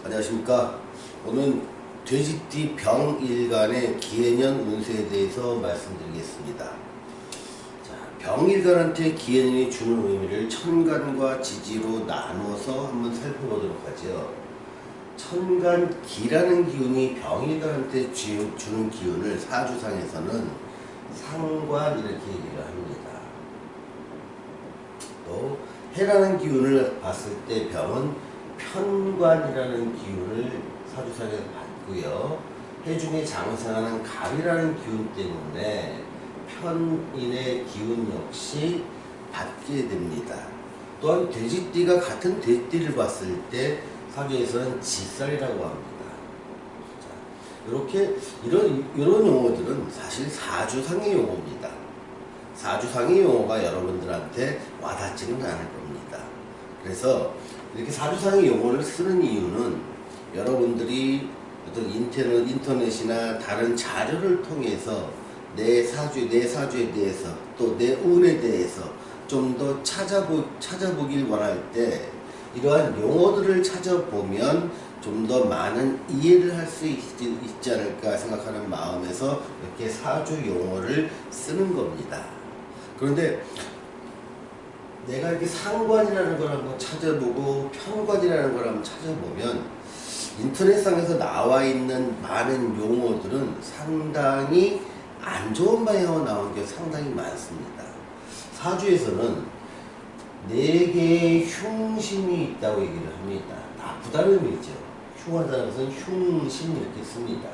안녕하십니까. 오늘 돼지띠 병일간의 기해년 운세에 대해서 말씀드리겠습니다. 자, 병일간한테 기해년이 주는 의미를 천간과 지지로 나누어서 한번 살펴보도록 하죠. 천간기라는 기운이 병일간한테 주는 기운을 사주상에서는 상관 이렇게 얘기를 합니다. 또 해라는 기운을 봤을 때 병은 편관이라는 기운을 사주상에서 받고요. 해 중에 장생하는 갑이라는 기운 때문에 편인의 기운 역시 받게 됩니다. 또한 돼지띠가 같은 돼지띠를 봤을 때 사주에서는 지살이라고 합니다. 자, 이렇게 이런 용어들은 사실 사주상의 용어입니다. 사주상의 용어가 여러분들한테 와닿지는 않을 겁니다. 그래서 이렇게 사주상의 용어를 쓰는 이유는 여러분들이 어떤 인터넷이나 다른 자료를 통해서 내 사주에 대해서 또 내 운에 대해서 좀 더 찾아보길 원할 때 이러한 용어들을 찾아보면 좀 더 많은 이해를 할 수 있지 않을까 생각하는 마음에서 이렇게 사주 용어를 쓰는 겁니다. 그런데 내가 이렇게 상관이라는 걸 한번 찾아보고 편관이라는 걸 한번 찾아보면 인터넷상에서 나와 있는 많은 용어들은 상당히 안 좋은 방향으로 나온 게 상당히 많습니다. 사주에서는 4개의 흉신이 있다고 얘기를 합니다. 나쁘다는 의미죠. 흉하다는 것은 흉신 이렇게 씁니다.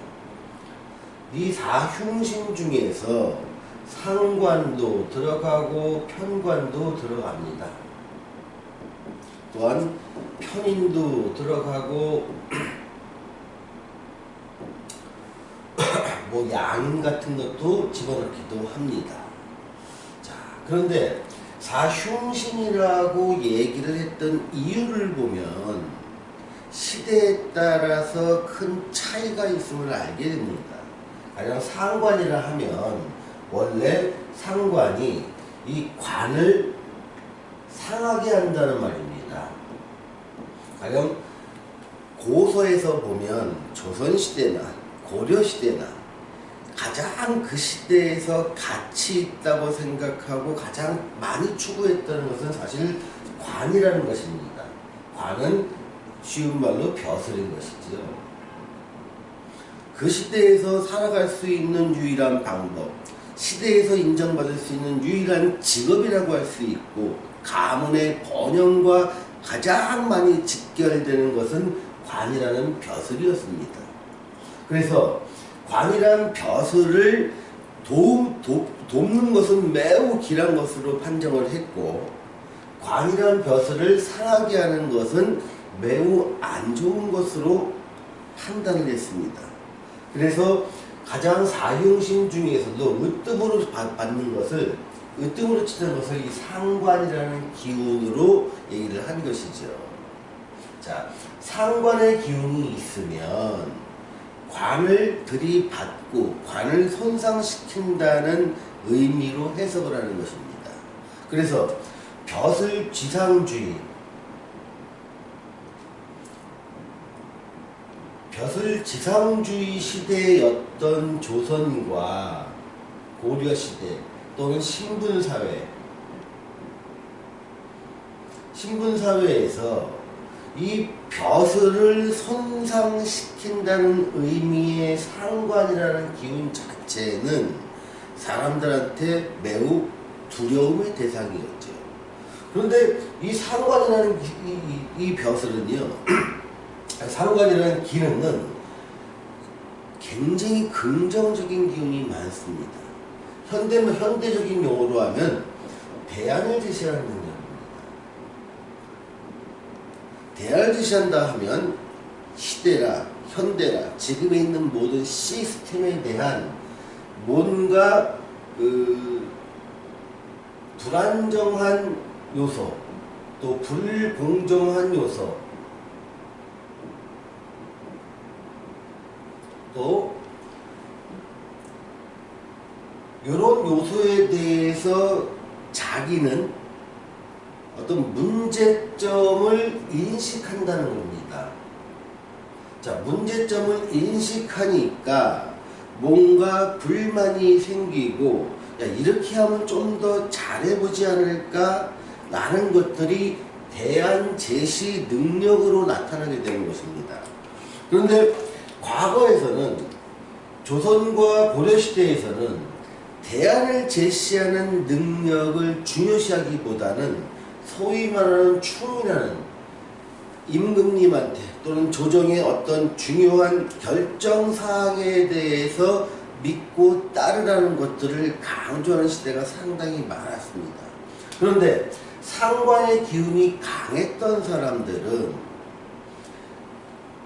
이 4흉신 중에서 상관도 들어가고 편관도 들어갑니다. 또한 편인도 들어가고 뭐 양 같은 것도 집어넣기도 합니다. 자, 그런데 사흉신이라고 얘기를 했던 이유를 보면 시대에 따라서 큰 차이가 있음을 알게 됩니다. 가령 상관이라 하면 원래 상관이 이 관을 상하게 한다는 말입니다. 가령 고서에서 보면 조선시대나 고려시대나 가장 그 시대에서 가치 있다고 생각하고 가장 많이 추구했다는 것은 사실 관이라는 것입니다. 관은 쉬운 말로 벼슬인 것이죠. 그 시대에서 살아갈 수 있는 유일한 방법, 시대에서 인정받을 수 있는 유일한 직업이라고 할 수 있고 가문의 번영과 가장 많이 직결되는 것은 관이라는 벼슬이었습니다. 그래서 관이라는 벼슬을 돕는 것은 매우 길한 것으로 판정을 했고 관이라는 벼슬을 상하게 하는 것은 매우 안 좋은 것으로 판단을 했습니다. 그래서 가장 사흉신 중에서도 으뜸으로 받는 것을, 으뜸으로 치는 것을 이 상관이라는 기운으로 얘기를 한 것이죠. 자, 상관의 기운이 있으면 관을 들이받고 관을 손상시킨다는 의미로 해석을 하는 것입니다. 그래서 벼슬지상주의, 벼슬지상주의 시대였던 조선과 고려시대 또는 신분사회에서 이 벼슬을 손상시킨다는 의미의 상관이라는 기운 자체는 사람들한테 매우 두려움의 대상이었죠. 그런데 이 상관이라는 이 벼슬은요, 상관이라는 기능은 굉장히 긍정적인 기운이 많습니다. 현대적인 용어로 하면 대안을 제시하는 능력입니다. 대안을 제시한다 하면 시대라 현대라 지금에 있는 모든 시스템에 대한 뭔가 불안정한 요소 또 불공정한 요소 또 이런 요소에 대해서 자기는 어떤 문제점을 인식한다는 겁니다. 자, 문제점을 인식하니까 뭔가 불만이 생기고, 야, 이렇게 하면 좀 더 잘해보지 않을까? 라는 것들이 대안 제시 능력으로 나타나게 되는 것입니다. 그런데 과거에서는, 조선과 고려시대에서는 대안을 제시하는 능력을 중요시하기보다는 소위 말하는 충이라는 임금님한테 또는 조정의 어떤 중요한 결정사항에 대해서 믿고 따르라는 것들을 강조하는 시대가 상당히 많았습니다. 그런데 상관의 기운이 강했던 사람들은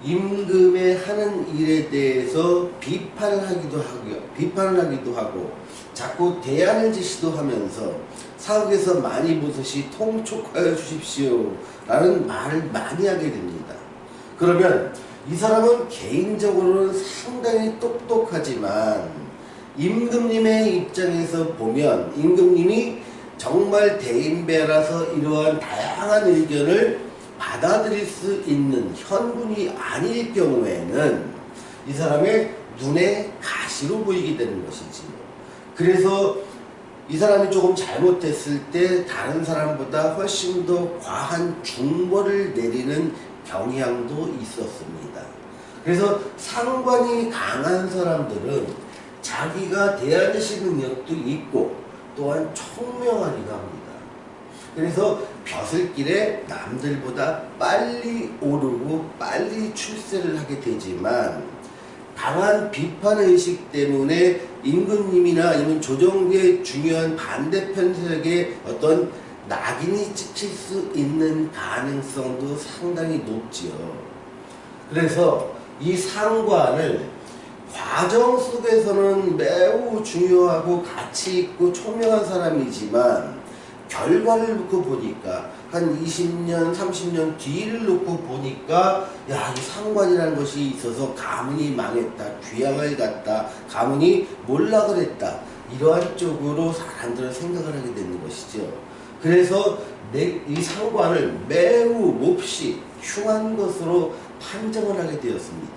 임금의 하는 일에 대해서 비판을 하기도 하고 자꾸 대안을 제시도 하면서 사극에서 많이 보듯이 통촉하여 주십시오 라는 말을 많이 하게 됩니다. 그러면 이 사람은 개인적으로는 상당히 똑똑하지만 임금님의 입장에서 보면 임금님이 정말 대인배라서 이러한 다양한 의견을 받아들일 수 있는 현군이 아닐 경우에는 이 사람의 눈에 가시로 보이게 되는 것이지요. 그래서 이 사람이 조금 잘못했을 때 다른 사람보다 훨씬 더 과한 중벌을 내리는 경향도 있었습니다. 그래서 상관이 강한 사람들은 자기가 대안제시 능력도 있고 또한 총명하기도 합니다. 그래서 벼슬길에 남들보다 빨리 오르고 빨리 출세를 하게 되지만 강한 비판의식 때문에 임금님이나 아니면 조정의 중요한 반대편 세력의 어떤 낙인이 찍힐 수 있는 가능성도 상당히 높지요. 그래서 이 상관을 과정 속에서는 매우 중요하고 가치 있고 총명한 사람이지만 결과를 놓고 보니까 한 20년, 30년 뒤를 놓고 보니까 야, 이 상관이라는 것이 있어서 가문이 망했다, 귀양을 갔다, 가문이 몰락을 했다, 이러한 쪽으로 사람들은 생각을 하게 되는 것이죠. 그래서 이 상관을 매우 몹시 흉한 것으로 판정을 하게 되었습니다.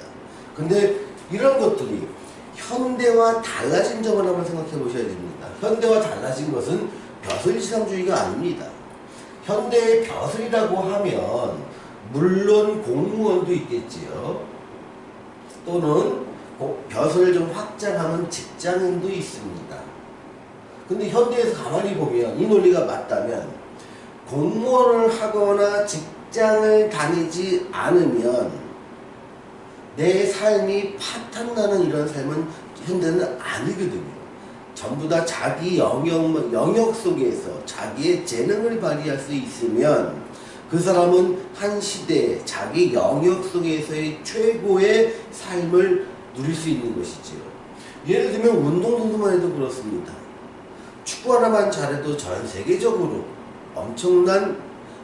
근데 이런 것들이 현대와 달라진 점을 한번 생각해 보셔야 됩니다. 현대와 달라진 것은 벼슬지상주의가 아닙니다. 현대의 벼슬이라고 하면 물론 공무원도 있겠지요. 또는 벼슬을 좀 확장하면 직장인도 있습니다. 근데 현대에서 가만히 보면 이 논리가 맞다면 공무원을 하거나 직장을 다니지 않으면 내 삶이 파탄나는 이런 삶은 현대는 아니거든요. 전부 다 자기 영역 속에서 자기의 재능을 발휘할 수 있으면 그 사람은 한 시대에 자기 영역 속에서의 최고의 삶을 누릴 수 있는 것이지요. 예를 들면 운동선수만 해도 그렇습니다. 축구 하나만 잘해도 전 세계적으로 엄청난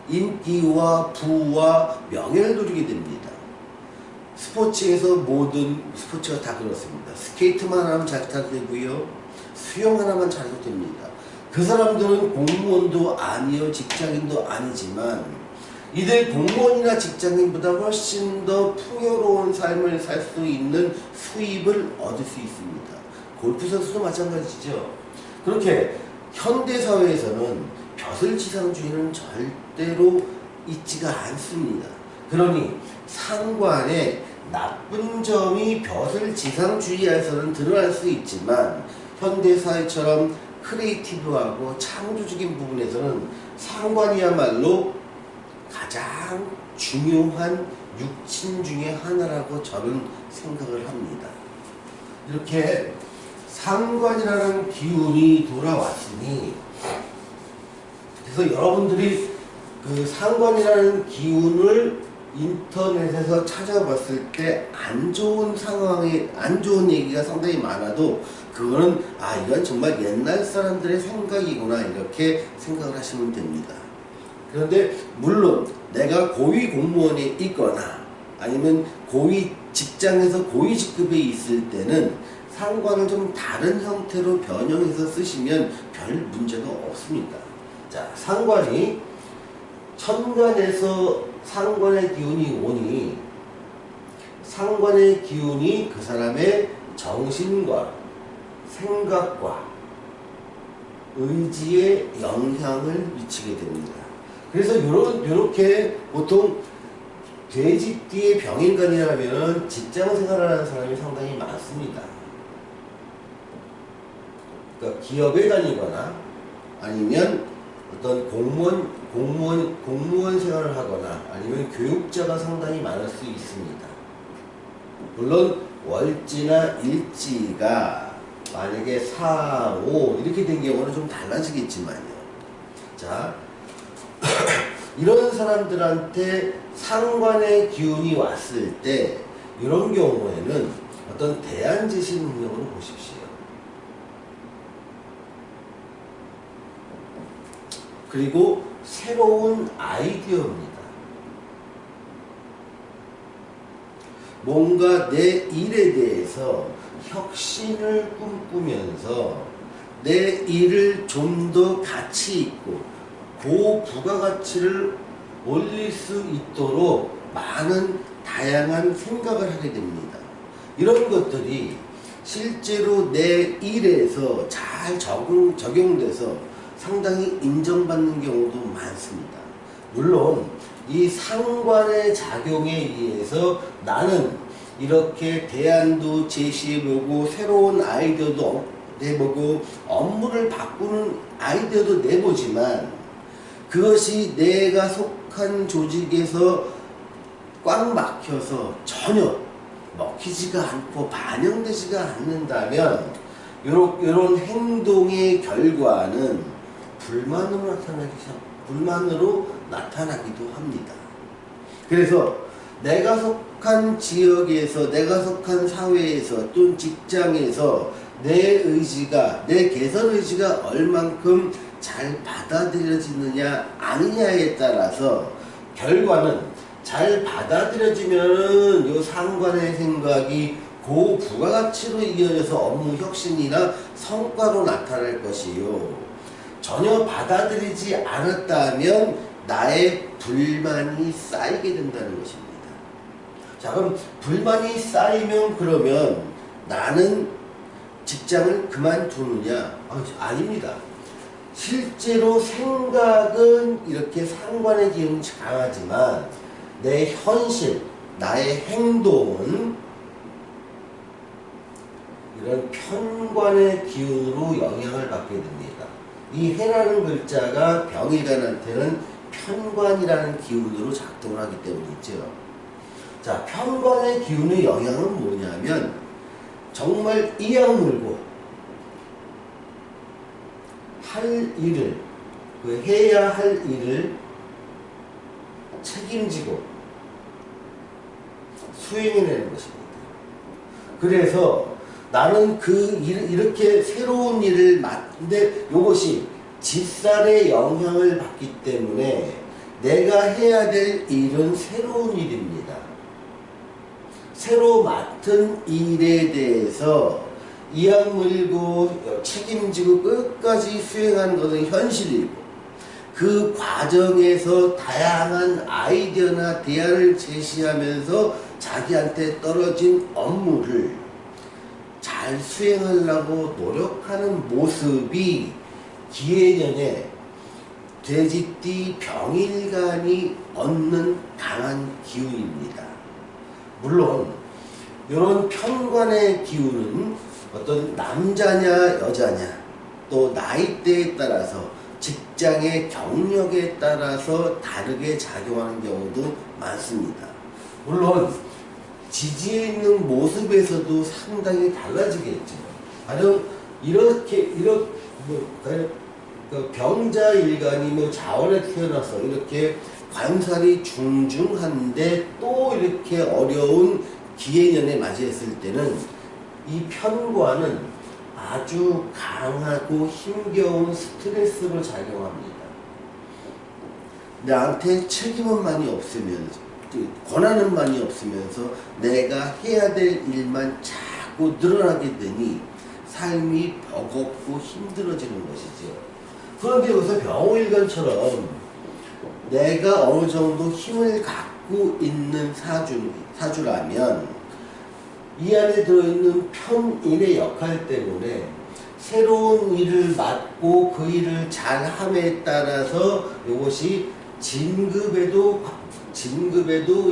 인기와 부와 명예를 누리게 됩니다. 스포츠에서 모든 스포츠가 다 그렇습니다. 스케이트만 하면 잘 되고요. 수영 하나만 잘해도 됩니다. 그 사람들은 공무원도 아니요, 직장인도 아니지만 이들 공무원이나 직장인보다 훨씬 더 풍요로운 삶을 살 수 있는 수입을 얻을 수 있습니다. 골프 선수도 마찬가지죠. 그렇게 현대사회에서는 벼슬지상주의는 절대로 있지가 않습니다. 그러니 상관의 나쁜 점이 벼슬지상주의에서는 드러날 수 있지만 현대사회처럼 크리에이티브하고 창조적인 부분에서는 상관이야말로 가장 중요한 육친 중에 하나라고 저는 생각을 합니다. 이렇게 상관이라는 기운이 돌아왔으니, 그래서 여러분들이 그 상관이라는 기운을 인터넷에서 찾아봤을 때 안 좋은 상황에 안 좋은 얘기가 상당히 많아도 그거는 이건 정말 옛날 사람들의 생각이구나 이렇게 생각을 하시면 됩니다. 그런데 물론 내가 고위 공무원에 있거나 아니면 고위 직장에서 고위 직급에 있을 때는 상관을 좀 다른 형태로 변형해서 쓰시면 별 문제가 없습니다. 자, 상관이 천간에서 상관의 기운이 오니 상관의 기운이 그 사람의 정신과 생각과 의지에 영향을 미치게 됩니다. 그래서 요렇게 보통 돼지띠의 병인간이라면 직장 생활하는 사람이 상당히 많습니다. 그러니까 기업에 다니거나 아니면 어떤 공무원 생활을 하거나 아니면 교육자가 상당히 많을 수 있습니다. 물론 월지나 일지가 만약에 4, 5 이렇게 된 경우는 좀 달라지겠지만요. 자, 이런 사람들한테 상관의 기운이 왔을 때 이런 경우에는 어떤 대안제시 능력으로 보십시오. 그리고 새로운 아이디어입니다. 뭔가 내 일에 대해서 혁신을 꿈꾸면서 내 일을 좀 더 가치 있고 고부가가치를 올릴 수 있도록 많은 다양한 생각을 하게 됩니다. 이런 것들이 실제로 내 일에서 잘 적용돼서 상당히 인정받는 경우도 많습니다. 물론 이 상관의 작용에 의해서 나는 이렇게 대안도 제시해보고 새로운 아이디어도 내보고 업무를 바꾸는 아이디어도 내보지만 그것이 내가 속한 조직에서 꽉 막혀서 전혀 먹히지가 않고 반영되지가 않는다면 이런 행동의 결과는 불만으로 나타나기도 합니다. 그래서 내가 속한 지역에서, 내가 속한 사회에서 또는 직장에서 내 개선 의지가 얼만큼 잘 받아들여지느냐 아니냐에 따라서 결과는 잘 받아들여지면은 요 상관의 생각이 고부가가치로 이어져서 업무 혁신이나 성과로 나타날 것이요. 전혀 받아들이지 않았다면 나의 불만이 쌓이게 된다는 것입니다. 자, 그럼 불만이 쌓이면 그러면 나는 직장을 그만두느냐? 아닙니다. 실제로 생각은 이렇게 상관의 기운이 강하지만 내 현실, 나의 행동은 이런 편관의 기운으로 영향을 받게 됩니다. 이 해라는 글자가 병일간한테는 편관이라는 기운으로 작동을 하기 때문이죠. 자, 편관의 기운의 영향은 뭐냐면 정말 이악 물고 할 일을, 해야 할 일을 책임지고 수행해내는 것입니다. 그래서 나는 이렇게 새로운 일을 맡는데 이것이 집살의 영향을 받기 때문에 내가 해야 될 일은 새로운 일입니다. 새로 맡은 일에 대해서 이악 물고 책임지고 끝까지 수행하는 것은 현실이고 그 과정에서 다양한 아이디어나 대안을 제시하면서 자기한테 떨어진 업무를 잘 수행하려고 노력하는 모습이 기해년에 돼지띠 병일간이 얻는 강한 기운입니다. 물론 이런 편관의 기운은 어떤 남자냐 여자냐 또 나이대에 따라서 직장의 경력에 따라서 다르게 작용하는 경우도 많습니다. 물론 지지에 있는 모습에서도 상당히 달라지겠죠. 가령 병자일간이 자원에 태어나서 이렇게 관살이 중중한데 또 이렇게 어려운 기해년에 맞이했을 때는 이 편관은 아주 강하고 힘겨운 스트레스로 작용합니다. 나한테 책임은 많이 없으면서 권한은 많이 없으면서 내가 해야 될 일만 자꾸 늘어나게 되니 삶이 버겁고 힘들어지는 것이죠. 그런데 여기서 병호일간처럼 내가 어느 정도 힘을 갖고 있는 사주라면 이 안에 들어있는 편인의 역할 때문에 새로운 일을 맡고 그 일을 잘함에 따라서 이것이 진급에도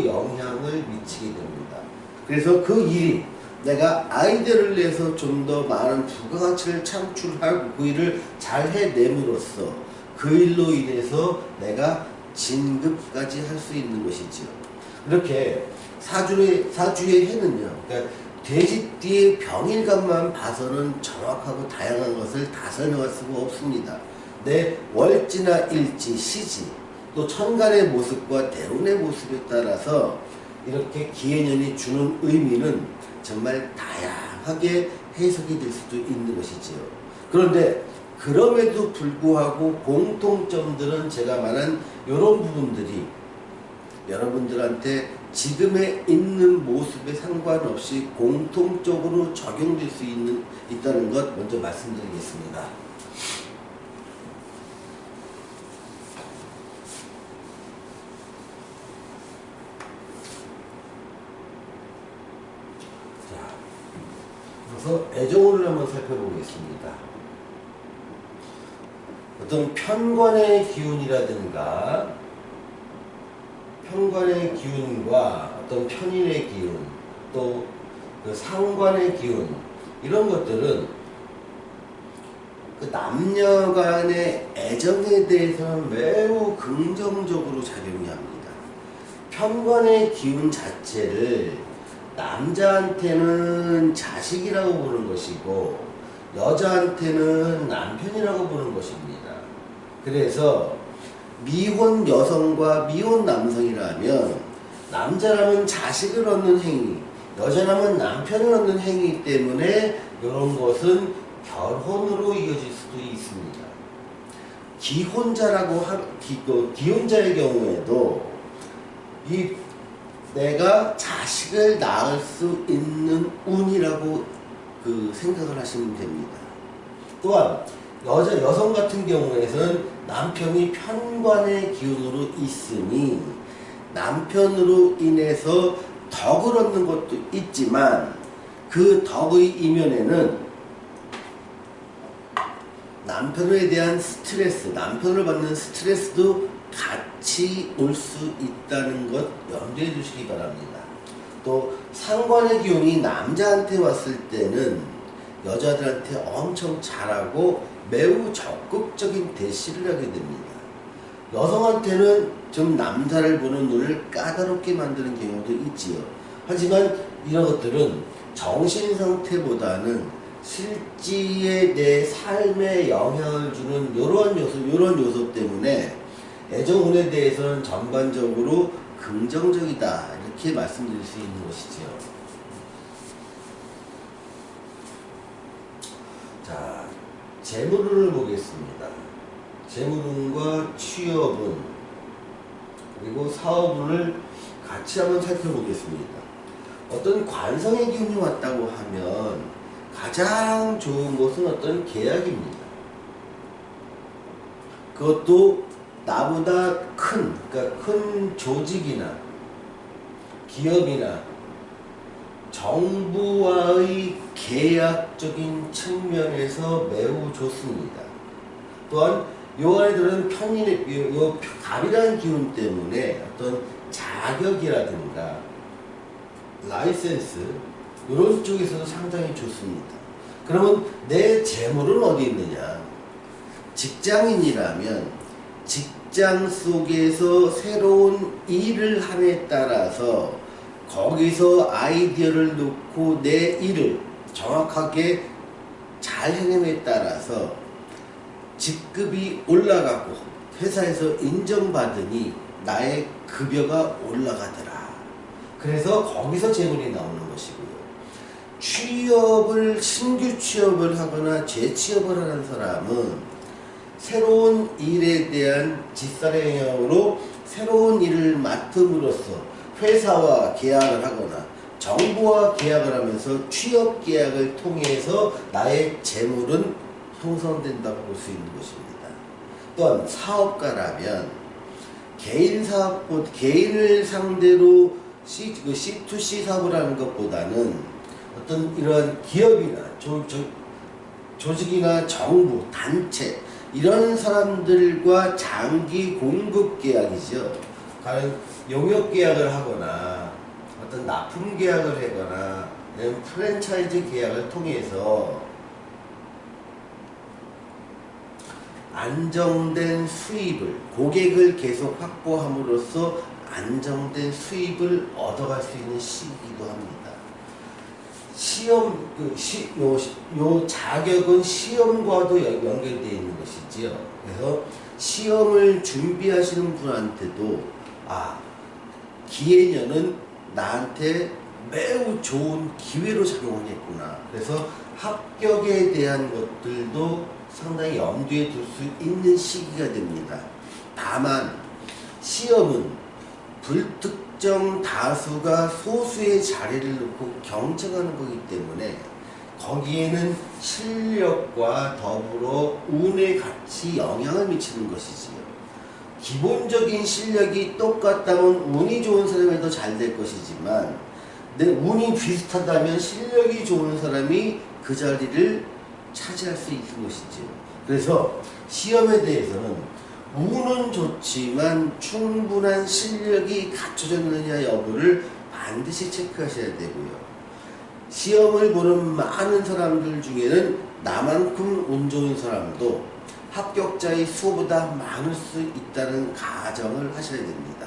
영향을 미치게 됩니다. 그래서 그 일이 내가 아이디어를 내서 좀 더 많은 부가가치를 창출하고 그 일을 잘 해냄으로써 그 일로 인해서 내가 진급까지 할 수 있는 것이지요. 이렇게 사주의 해는요, 그러니까 돼지띠의 병일간만 봐서는 정확하고 다양한 것을 다 설명할 수가 없습니다. 내 월지나 일지, 시지, 또 천간의 모습과 대운의 모습에 따라서 이렇게 기해년이 주는 의미는 정말 다양하게 해석이 될 수도 있는 것이지요. 그런데 그럼에도 불구하고 공통점들은 제가 말한 이런 부분들이 여러분들한테 지금에 있는 모습에 상관없이 공통적으로 적용될 수 있다는 것 먼저 말씀드리겠습니다. 자, 그래서 애정호를 한번 살펴보겠습니다. 어떤 편관의 기운이라든가 편관의 기운과 어떤 편인의 기운, 또 그 상관의 기운, 이런 것들은 그 남녀 간의 애정에 대해서는 매우 긍정적으로 작용이 합니다. 편관의 기운 자체를 남자한테는 자식이라고 보는 것이고 여자한테는 남편이라고 보는 것입니다. 그래서 미혼 여성과 미혼 남성이라면 남자라면 자식을 얻는 행위, 여자라면 남편을 얻는 행위 때문에 이런 것은 결혼으로 이어질 수도 있습니다. 기혼자의 경우에도 내가 자식을 낳을 수 있는 운이라고 생각을 하시면 됩니다. 또한 여성 같은 경우에는 남편이 편관의 기운으로 있으니 남편으로 인해서 덕을 얻는 것도 있지만 그 덕의 이면에는 남편에 대한 스트레스, 남편을 받는 스트레스도 같이 올 수 있다는 것 염두해 주시기 바랍니다. 또 상관의 기운이 남자한테 왔을 때는 여자들한테 엄청 잘하고 매우 적극적인 대시를 하게 됩니다. 여성한테는 좀 남자를 보는 눈을 까다롭게 만드는 경우도 있지요. 하지만 이런 것들은 정신 상태보다는 실지에 내 삶에 영향을 주는 이런 요소 때문에 애정운에 대해서는 전반적으로 긍정적이다, 이렇게 말씀드릴 수 있는 것이지요. 자, 재물운을 보겠습니다. 재물운과 취업운 그리고 사업운을 같이 한번 살펴보겠습니다. 어떤 관성의 기운이 왔다고 하면 가장 좋은 것은 어떤 계약입니다. 그것도 나보다 그러니까 큰 조직이나 기업이나 정부와의 계약적인 측면에서 매우 좋습니다. 또한 요 안에 들어있는 갑이라는 기운 때문에 어떤 자격이라든가 라이센스 이런 쪽에서도 상당히 좋습니다. 그러면 내 재물은 어디 있느냐? 직장인이라면 직장 속에서 새로운 일을 함에 따라서 거기서 아이디어를 놓고 내 일을 정확하게 잘 해냄에 따라서 직급이 올라가고 회사에서 인정받으니 나의 급여가 올라가더라. 그래서 거기서 재물이 나오는 것이고요. 신규 취업을 하거나 재취업을 하는 사람은 새로운 일에 대한 직살의 영향으로 새로운 일을 맡음으로써 회사와 계약을 하거나 정부와 계약을 하면서 취업 계약을 통해서 나의 재물은 형성된다고 볼 수 있는 것입니다. 또한 사업가라면 개인 사업, 개인을 상대로 C2C 사업을 하는 것보다는 어떤 이런 기업이나 조직이나 정부, 단체 이런 사람들과 장기 공급 계약이죠. 가령 용역 계약을 하거나 어떤 납품 계약을 하거나 프랜차이즈 계약을 통해서 안정된 수입을, 고객을 계속 확보함으로써 안정된 수입을 얻어갈 수 있는 시기이기도 합니다. 요 자격은 시험과도 연결되어 있는 것이지요. 그래서 시험을 준비하시는 분한테도 기해년은 나한테 매우 좋은 기회로 작용하겠구나. 그래서 합격에 대한 것들도 상당히 염두에 둘 수 있는 시기가 됩니다. 다만 시험은 불특정 다수가 소수의 자리를 놓고 경쟁하는 거기 때문에 거기에는 실력과 더불어 운에 같이 영향을 미치는 것이지요. 기본적인 실력이 똑같다면 운이 좋은 사람이 더 잘 될 것이지만 내 운이 비슷하다면 실력이 좋은 사람이 그 자리를 차지할 수 있는 것이지요. 그래서 시험에 대해서는 운은 좋지만 충분한 실력이 갖춰졌느냐 여부를 반드시 체크하셔야 되고요. 시험을 보는 많은 사람들 중에는 나만큼 운 좋은 사람도 합격자의 수보다 많을 수 있다는 가정을 하셔야 됩니다.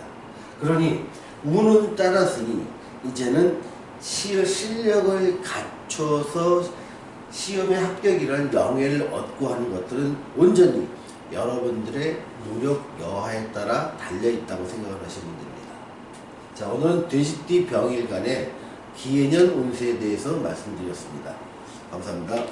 그러니 운은 따랐으니 이제는 실력을 갖춰서 시험의 합격이라는 명예를 얻고 하는 것들은 온전히 여러분들의 노력 여하에 따라 달려있다고 생각을 하시면 됩니다. 자, 오늘은 돼지띠 병일간의 기해년 운세에 대해서 말씀드렸습니다. 감사합니다.